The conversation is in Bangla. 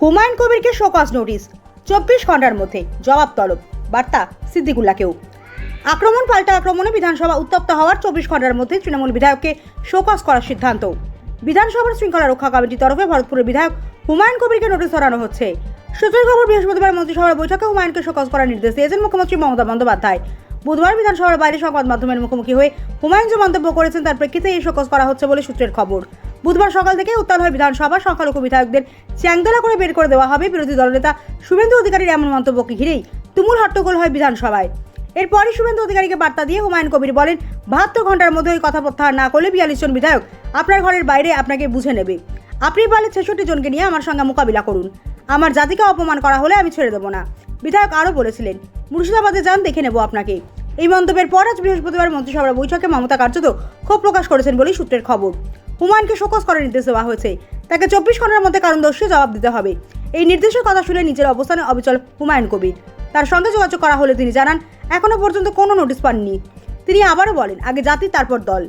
হুমায়ুন কবিরকে শোকজ নোটিশ, 24 ঘন্টার মধ্যে জবাব তলব, বার্তা সিদ্দিকুল্লাহকেও। আক্রমণ পাল্টা আক্রমণে বিধানসভা উত্তপ্ত হওয়ার 24 ঘন্টার মধ্যে তৃণমূল বিধায়ককে শোকজ করার সিদ্ধান্ত। বিধানসভার শৃঙ্খলা রক্ষা কমিটির তরফে ভরতপুরের বিধায়ক হুমায়ুন কবিরকে নোটিশ ধরানো হচ্ছে। সূত্রের খবর, বৃহস্পতিবার মন্ত্রিসভার বৈঠকে হুমায়ুনকে শোকজ করার নির্দেশ দিয়েছেন মুখ্যমন্ত্রী মমতা বন্দ্যোপাধ্যায়। বুধবার বিধানসভার বাইরে সংবাদ মাধ্যমের মুখোমুখি হয়ে হুমায়ুন যে মন্তব্য করেছেন তার প্রেক্ষিতে এই শোকজ করা হচ্ছে বলে সূত্রের খবর। বুধবার সকাল থেকে উত্তাল হয় বিধানসভা। সংখ্যালঘু বিধায়কদের চ্যাংদোলা করে বের করে দেওয়া হবে। বিরোধী দলনেতা শুভেন্দু অধিকারীর এমন মন্তব্যকে ঘিরেই তুমুল হট্টগোল হয় বিধানসভায়। এরপরই শুভেন্দু অধিকারীকে বার্তা দিয়ে হুমায়ুন কবির বলেন, 72 ঘন্টার মধ্যে ওই কথা প্রত্যাহার না করলে 42 জন বিধায়ক আপনার ঘরের বাইরে আপনাকে বুঝে নেবে। আপনি পারলে 66 জনকে নিয়ে আমার সঙ্গে মোকাবিলা করুন। আমার জাতিকে অপমান করা হলে আমি ছেড়ে দেবো না। বিধায়ক আরও বলেছিলেন, মুর্শিদাবাদে যান, দেখে নেব আপনাকে। এই মন্তব্যের পর আজ বৃহস্পতিবার মন্ত্রিসভার বৈঠকে মমতা কার্যত ক্ষোভ প্রকাশ করেছেন বলেই সূত্রের খবর। হুমায়ুনকে শোকজ করার নির্দেশ দেওয়া হয়েছে। তাকে 24 ঘন্টার মধ্যে কারণ দর্শিয়ে জবাব দিতে হবে। এই নির্দেশের কথা শুনে নিজের অবস্থানে অবিচল হুমায়ুন কবির। তার সঙ্গে যোগাযোগ করা হলে তিনি জানান, এখনো পর্যন্ত কোনো নোটিশ পাননি। তিনি আবারও বলেন, আগে জাতি তারপর দল।